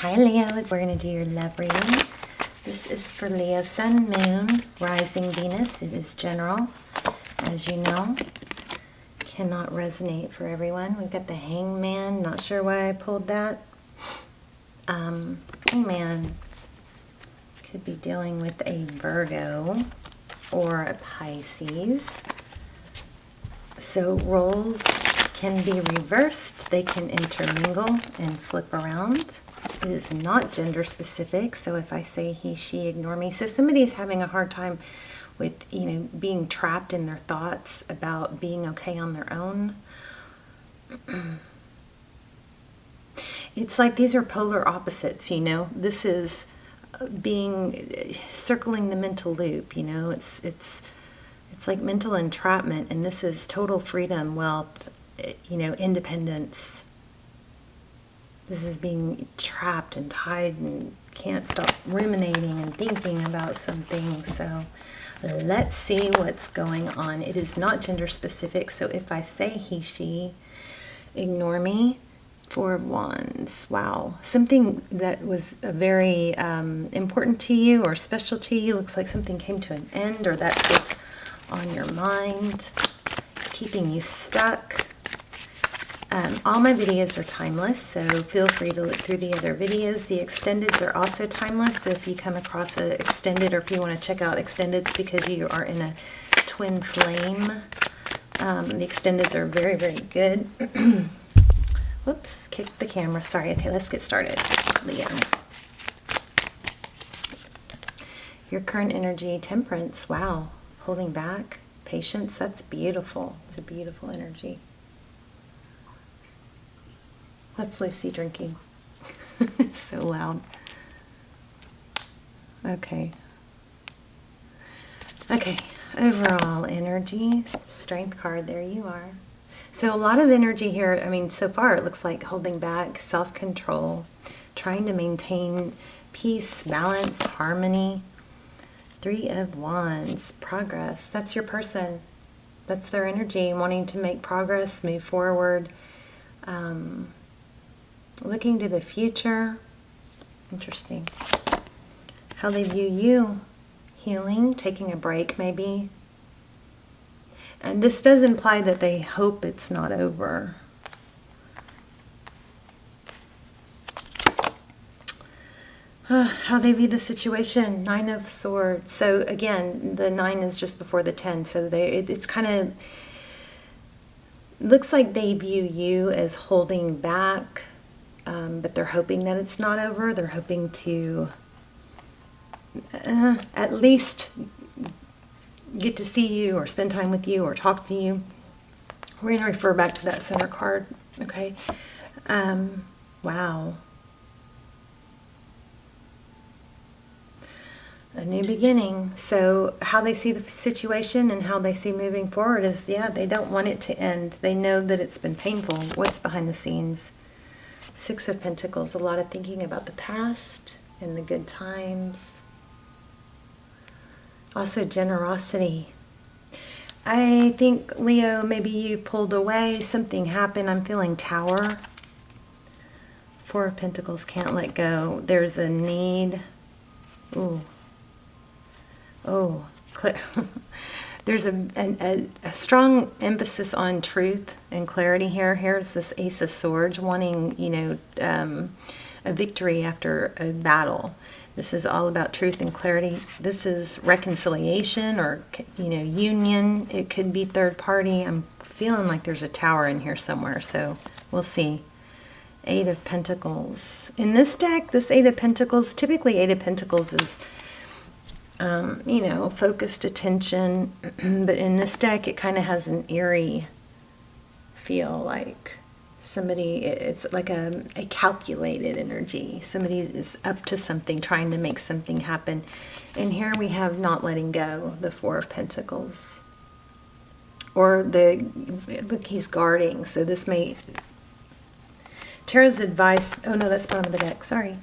Hi Leo, we're going to do your love reading. This is for Leo, Sun, Moon, Rising Venus. It is general, as you know. Cannot resonate for everyone. We've got the Hangman. Not sure why I pulled that. Hangman could be dealing with a Virgo or a Pisces. So roles can be reversed. They can intermingle and flip around. It is not gender specific, so if I say he, she, ignore me. So somebody's having a hard time with, being trapped in their thoughts about being okay on their own. It's like these are polar opposites, This is circling the mental loop, It's like mental entrapment, and this is total freedom, wealth, independence. This is being trapped and tied and can't stop ruminating and thinking about something. So let's see what's going on. It is not gender specific. So if I say he, she, ignore me. Four of Wands. Wow. Something that was very important to you or special to you. Looks like something came to an end, or that's what's on your mind. It's keeping you stuck. All my videos are timeless, so feel free to look through the other videos. The extendeds are also timeless, so if you come across an extended, or if you want to check out extendeds because you are in a twin flame, the extendeds are very, very good. Whoops, kicked the camera. Sorry. Okay, let's get started. Leo. Your current energy, Temperance. Wow. Holding back. Patience. That's beautiful. It's a beautiful energy. That's Lucy drinking. It's so loud. Okay. Okay. Overall energy. Strength card. There you are. So a lot of energy here. I mean, so far it looks like holding back, self-control, trying to maintain peace, balance, harmony. Three of Wands. Progress. That's your person. That's their energy. Wanting to make progress, move forward. Looking to the future. Interesting. How they view you. Healing, taking a break maybe. And this does imply that they hope it's not over. How they view the situation. Nine of Swords. So again, the 9 is just before the 10. So it's kind of looks like they view you as holding back. But they're hoping that it's not over. They're hoping to at least get to see you or spend time with you or talk to you. We're going to refer back to that center card. Okay. Wow. A new beginning. So how they see the situation and how they see moving forward is, they don't want it to end. They know that it's been painful. What's behind the scenes? Six of Pentacles, a lot of thinking about the past and the good times. Also generosity. I think, Leo, maybe you pulled away, something happened. I'm feeling Tower. Four of Pentacles, can't let go. There's a need. Ooh. Oh, there's a strong emphasis on truth and clarity here. Here's this Ace of Swords wanting, a victory after a battle. This is all about truth and clarity. This is reconciliation or, union. It could be third party. I'm feeling like there's a Tower in here somewhere, so we'll see. Eight of Pentacles. In this deck, this Eight of Pentacles, typically Eight of Pentacles is focused attention, but in this deck it kind of has an eerie feel, like somebody, it's like a calculated energy. Somebody is up to something, trying to make something happen. And here we have not letting go, the Four of Pentacles. Or look, he's guarding, so this may, Tarot's advice, oh no, that's bottom of the deck, sorry.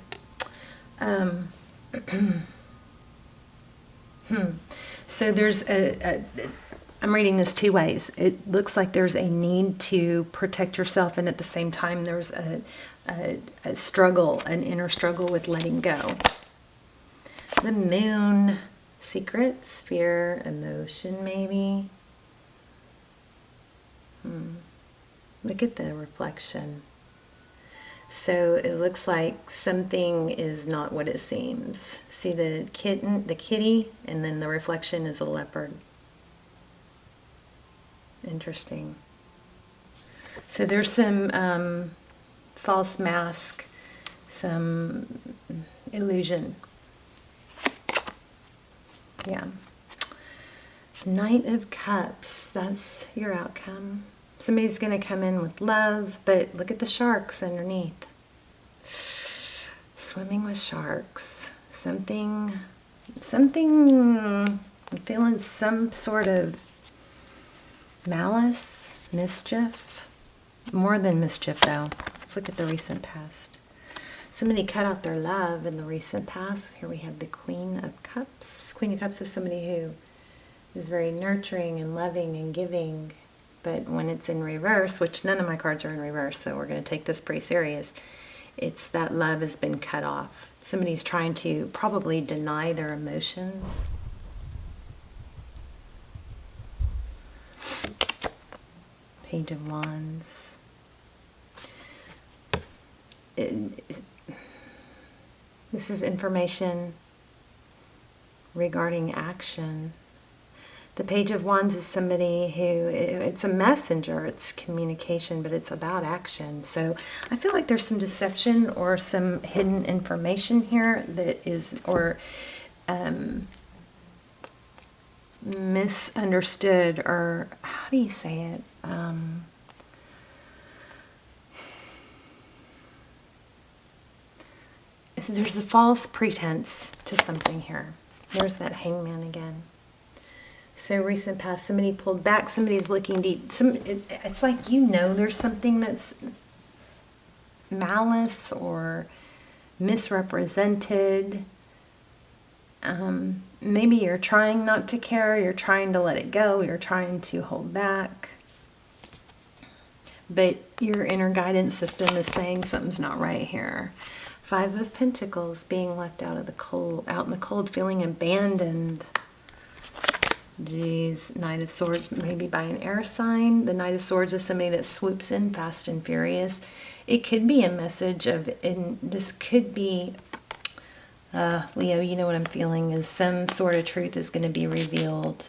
So there's I'm reading this two ways. It looks like there's a need to protect yourself, and at the same time there's a struggle, an inner struggle with letting go. The moon, secrets, fear, emotion maybe. Look at the reflection. So it looks like something is not what it seems. See the kitten, the kitty, and then the reflection is a leopard. Interesting. So there's some false mask, some illusion. Yeah. Knight of Cups, that's your outcome. Somebody's going to come in with love, but look at the sharks underneath. Swimming with sharks. Something, I'm feeling some sort of malice, mischief. More than mischief, though. Let's look at the recent past. Somebody cut off their love in the recent past. Here we have the Queen of Cups. Queen of Cups is somebody who is very nurturing and loving and giving. But when it's in reverse, which none of my cards are in reverse, so we're going to take this pretty serious, it's that love has been cut off. Somebody's trying to probably deny their emotions. Page of Wands. This is information regarding action. The Page of Wands is somebody who, it's a messenger, it's communication, but it's about action. So I feel like there's some deception or some hidden information here that is, or misunderstood, or how do you say it? There's a false pretense to something here. There's that Hangman again. So recent past, somebody pulled back, somebody's looking deep. It's like, you know, there's something that's malice or misrepresented. Maybe you're trying not to care, you're trying to let it go, you're trying to hold back. But your inner guidance system is saying something's not right here. Five of Pentacles, being left out of the cold, out in the cold, feeling abandoned. Geez, Knight of Swords, maybe by an air sign. The Knight of Swords is somebody that swoops in fast and furious. It could be a message of, and this could be, Leo, you know what I'm feeling, is some sort of truth is going to be revealed,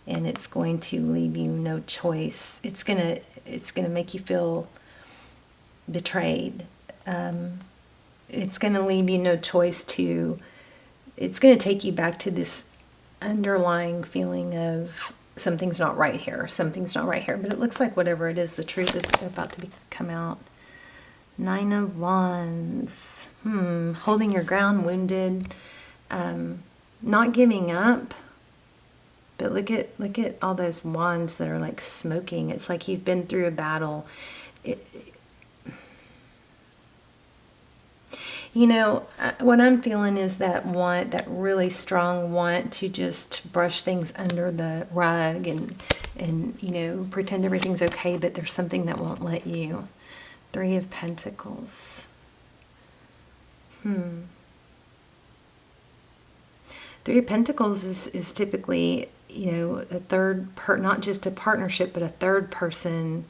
and it's going to leave you no choice. It's gonna make you feel betrayed. It's going to leave you no choice to, it's going to take you back to this underlying feeling of something's not right here, something's not right here. But it looks like whatever it is, the truth is about to come out. Nine of Wands. Holding your ground, wounded, not giving up. But look at all those wands that are like smoking. It's like you've been through a battle. You know, what I'm feeling is that want, that really strong want to just brush things under the rug and you know, pretend everything's okay, but there's something that won't let you. Three of Pentacles. Three of Pentacles is typically, you know, a third, not just a partnership, but a third person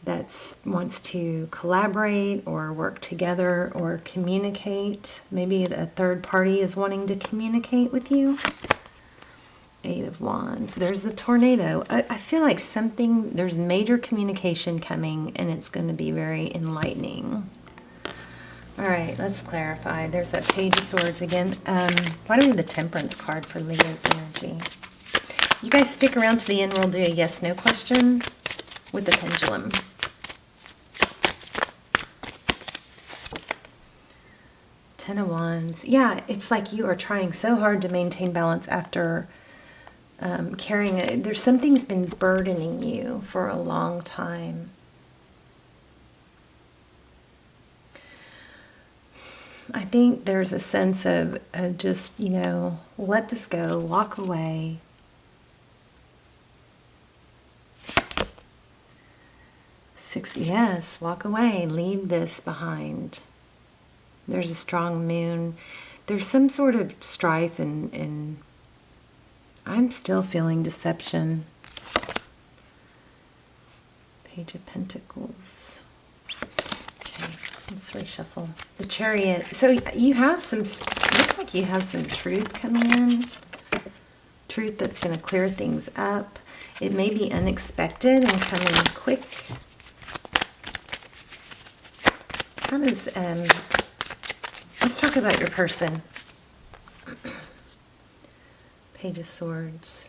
that wants to collaborate or work together or communicate. Maybe a third party is wanting to communicate with you. Eight of Wands. There's the tornado. I feel like there's major communication coming, and it's going to be very enlightening. All right, let's clarify. There's that Page of Swords again. Why do we have the Temperance card for Leo's energy? You guys stick around to the end. We'll do a yes/no question with the pendulum. Ten of Wands. Yeah, it's like you are trying so hard to maintain balance after carrying it. There's something's been burdening you for a long time. I think there's a sense of just, you know, let this go, walk away. 6, yes, walk away, leave this behind. There's a strong moon. There's some sort of strife and I'm still feeling deception. Page of Pentacles. Okay, let's reshuffle. The Chariot. So you have some, looks like you have some truth coming in. Truth that's going to clear things up. It may be unexpected and coming quick. How does, let's talk about your person. Page of Swords.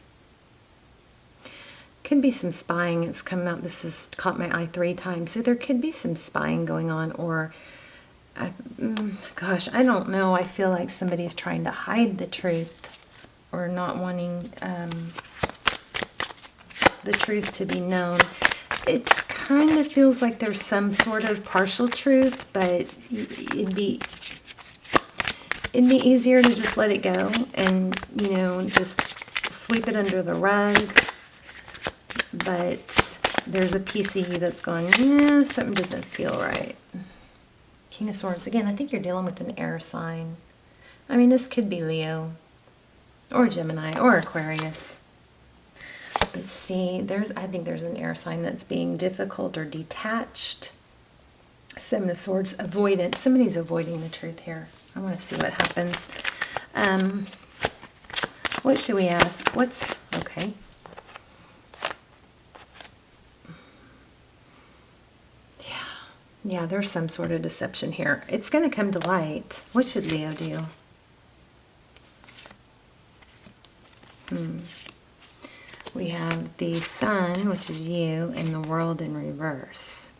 Could be some spying. It's come out. This has caught my eye 3 times. So there could be some spying going on, or, gosh, I don't know. I feel like somebody's trying to hide the truth or not wanting the truth to be known. It kind of feels like there's some sort of partial truth, but it'd be easier to just let it go and, you know, just sweep it under the rug. But there's a piece of you that's going, yeah, something doesn't feel right. King of Swords. Again, I think you're dealing with an air sign. I mean, this could be Leo or Gemini or Aquarius. But see, I think there's an air sign that's being difficult or detached. 7 of Swords, avoidance. Somebody's avoiding the truth here. I want to see what happens. What should we ask? Okay. Yeah, there's some sort of deception here. It's going to come to light. What should Leo do? We have the Sun, which is you, and the World in reverse.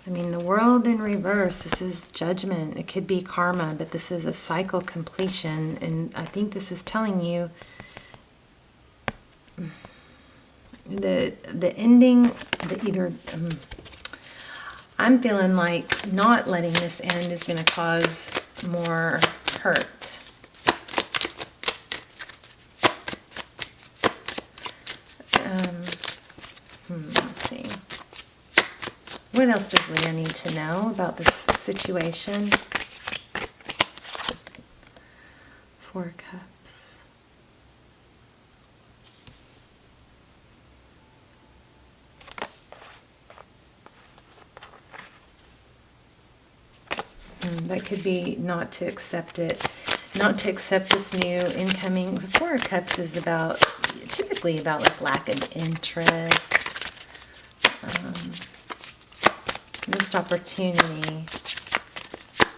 I mean, the World in reverse, this is judgment. It could be karma, but this is a cycle completion. And I think this is telling you the ending, I'm feeling like not letting this end is going to cause more hurt. Let's see. What else does Leo need to know about this situation? 4 Cups. That could be not to accept it, not to accept this new incoming. The 4 of Cups is typically about like lack of interest, missed opportunity.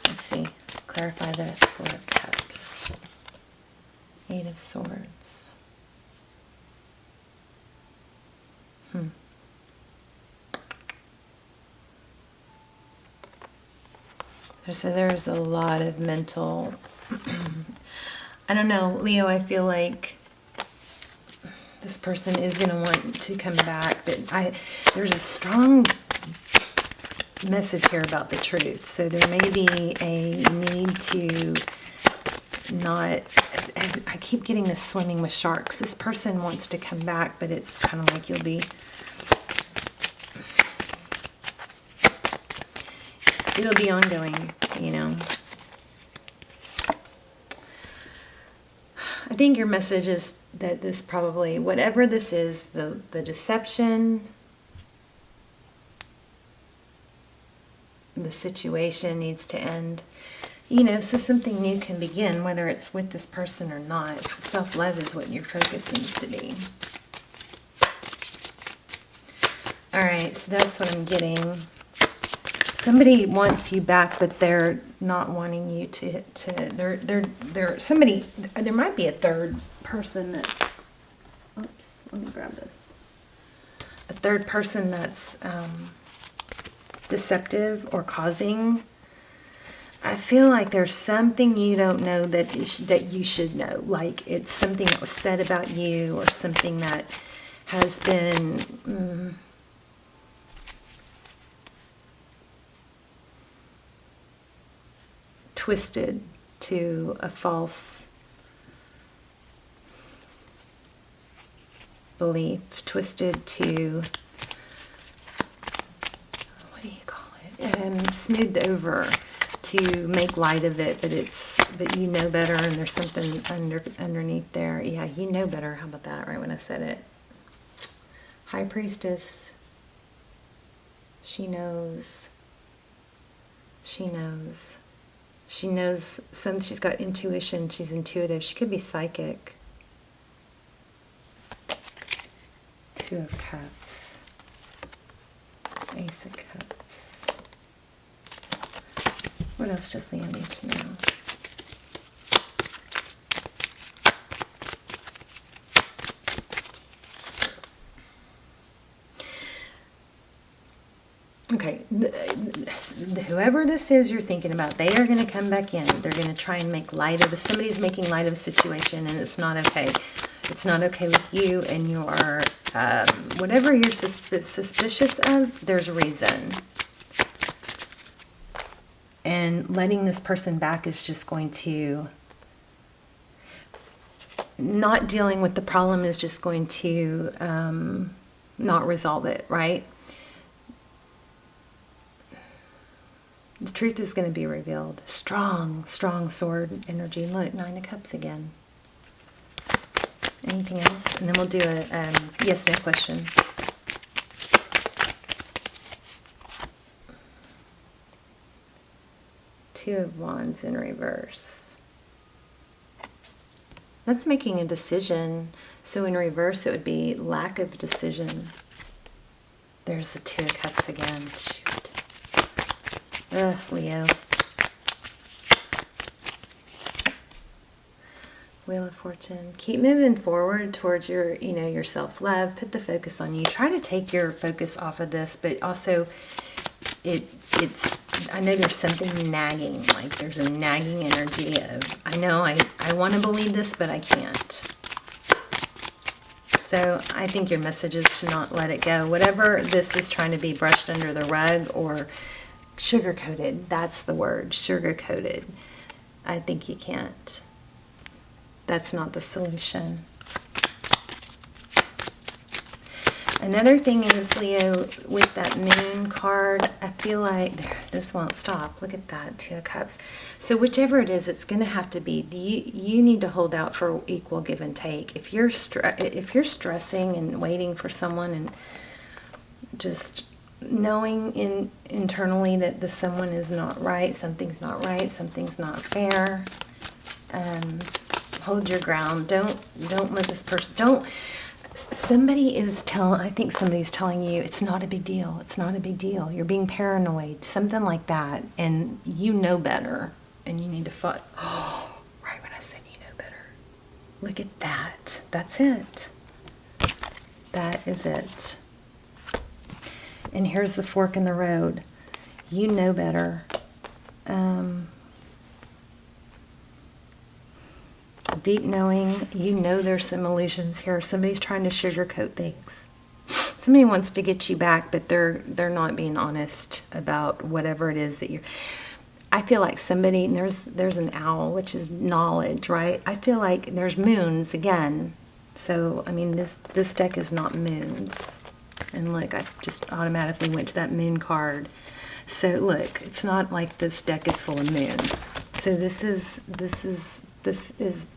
Let's see, clarify the 4 of Cups. 8 of Swords. So there's a lot of mental, I don't know, Leo, I feel like this person is going to want to come back, but there's a strong message here about the truth. So there may be a need to not, I keep getting this swimming with sharks. This person wants to come back, but it's kind of like it'll be ongoing, you know. I think your message is that this probably, whatever this is, the deception, the situation needs to end, you know, so something new can begin, whether it's with this person or not. Self-love is what your focus needs to be. All right, so that's what I'm getting. Somebody wants you back, but they're not wanting you to there might be a third person that's, oops, let me grab this. A third person that's deceptive or causing. I feel like there's something you don't know that you should know. Like it's something that was said about you, or something that has been twisted to a false belief, twisted to smoothed over to make light of it, but you know better, and there's something underneath there. Yeah, you know better. How about that? Right when I said it. High Priestess. She knows. She knows. She knows. She's got intuition. She's intuitive. She could be psychic. Two of Cups. Ace of Cups. What else does Leo need to know? Okay, whoever this is you're thinking about, they are going to come back in. They're going to try and make light of it. Somebody's making light of a situation, and it's not okay. It's not okay with you and your, whatever you're suspicious of, there's reason. And letting this person back is just going to, not dealing with the problem is just going to not resolve it, right? The truth is going to be revealed. Strong, strong sword energy. Look, Nine of Cups again. Anything else? And then we'll do a yes/no question. Two of Wands in reverse. That's making a decision. So in reverse, it would be lack of decision. There's the Two of Cups again. Shoot. Ugh, Leo. Wheel of Fortune. Keep moving forward towards your, your self-love. Put the focus on you. Try to take your focus off of this, but also it's, I know there's something nagging, like there's a nagging energy of, I know I want to believe this, but I can't. So I think your message is to not let it go. Whatever this is trying to be brushed under the rug or sugar-coated, that's the word, sugar-coated. I think you can't. That's not the solution. Another thing is, Leo, with that Moon card, I feel like this won't stop. Look at that, Two of Cups. So whichever it is, it's going to have to be. You need to hold out for equal give and take. If you're stressing and waiting for someone and just knowing internally that the someone is not right, something's not right, something's not fair. Hold your ground. Don't let this person, I think somebody's telling you it's not a big deal. It's not a big deal. You're being paranoid, something like that. And you know better. And you need to fight. Oh, right when I said you know better. Look at that. That's it. That is it. And here's the fork in the road. You know better. Deep knowing, you know there's some illusions here. Somebody's trying to sugarcoat things. Somebody wants to get you back, but they're not being honest about whatever it is that you're. I feel like somebody, and there's an owl, which is knowledge, right? I feel like there's moons again. So I mean, this deck is not moons. And look, I just automatically went to that moon card. So look, it's not like this deck is full of moons. So this is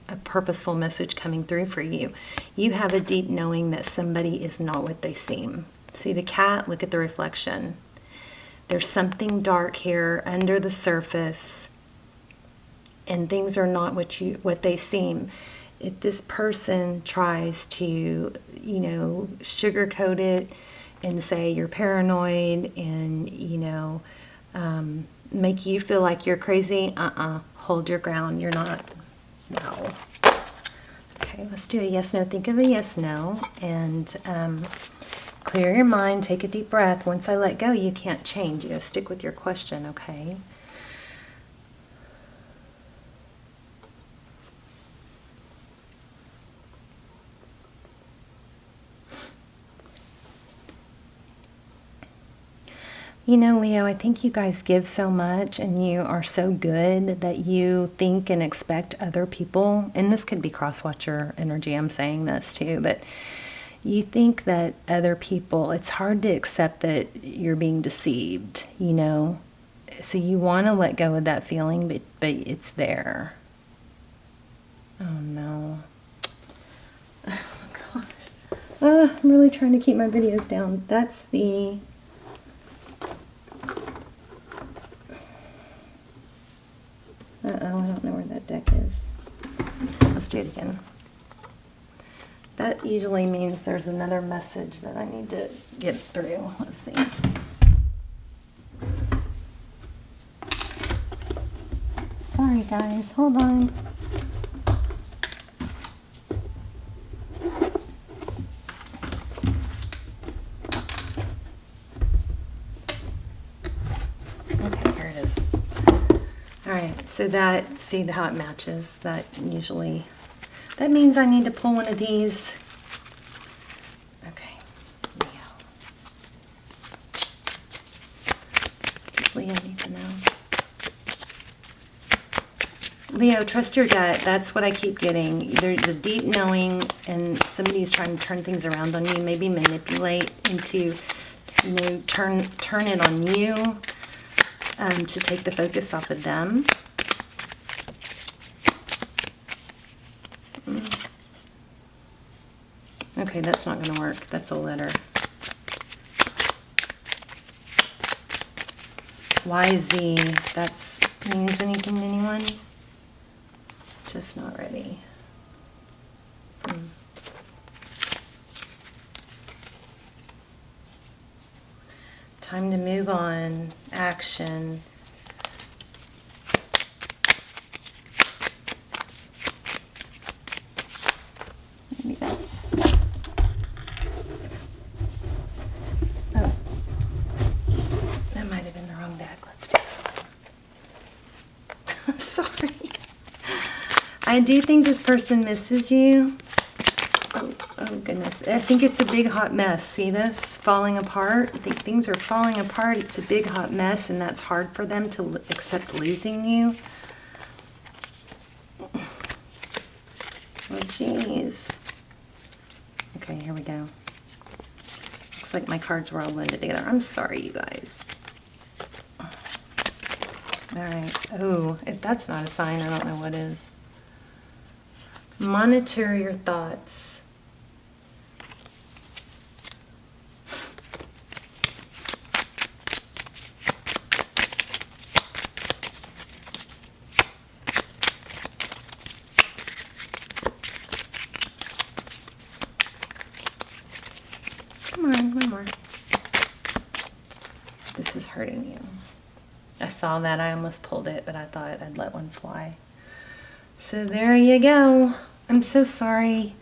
a purposeful message coming through for you. You have a deep knowing that somebody is not what they seem. See the cat? Look at the reflection. There's something dark here under the surface, and things are not what they seem. If this person tries to, sugarcoat it and say you're paranoid and, make you feel like you're crazy, hold your ground. You're not. No. Okay, let's do a yes/no. Think of a yes/no and clear your mind. Take a deep breath. Once I let go, you can't change. You stick with your question, okay? Leo, I think you guys give so much and you are so good that you think and expect other people, and this could be cross-watcher energy, I'm saying this too, but you think that other people, it's hard to accept that you're being deceived, So you want to let go of that feeling, but it's there. Oh no. Oh gosh. I'm really trying to keep my videos down. That's the... Uh-oh, I don't know where that deck is. Let's do it again. That usually means there's another message that I need to get through. Let's see. Sorry guys, hold on. Okay, here it is. Alright, so that, see how it matches? That usually, that means I need to pull one of these. Okay, Leo. Does Leo need to know? Leo, trust your gut. That's what I keep getting. There's a deep knowing, and somebody's trying to turn things around on you, maybe manipulate into, you know, turn it on you, to take the focus off of them. Okay, that's not going to work. That's a letter. YZ. That's means anything to anyone? Just not ready. Time to move on. Action. Maybe that's... Oh. That might have been the wrong deck. Let's do this one. Sorry. I do think this person misses you. Oh goodness. I think it's a big hot mess. See this? Falling apart. I think things are falling apart. It's a big hot mess, and that's hard for them to accept losing you. Oh jeez. Okay, here we go. Looks like my cards were all blended together. I'm sorry, you guys. Alright. Oh, if that's not a sign, I don't know what is. Monitor your thoughts. Come on, one more. This is hurting you. I saw that. I almost pulled it, but I thought I'd let one fly. So there you go. I'm so sorry.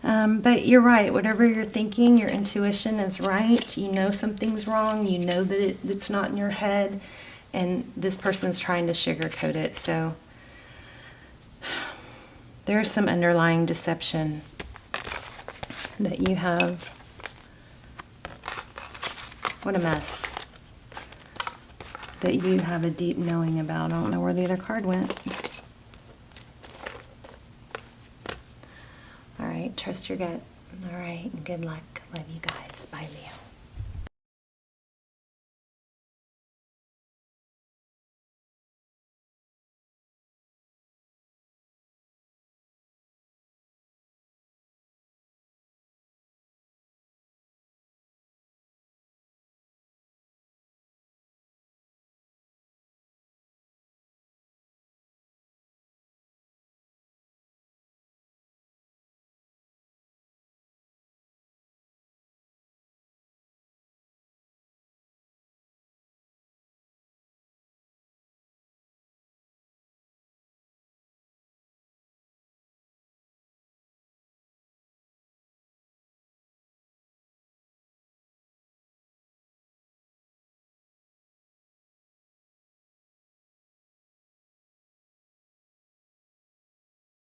But you're right. Whatever you're thinking, your intuition is right. You know something's wrong. You know that it's not in your head. And this person's trying to sugarcoat it. So there's some underlying deception that you have. What a mess. That you have a deep knowing about. I don't know where the other card went. All right, trust your gut. All right, and good luck. Love you guys. Bye, Leo.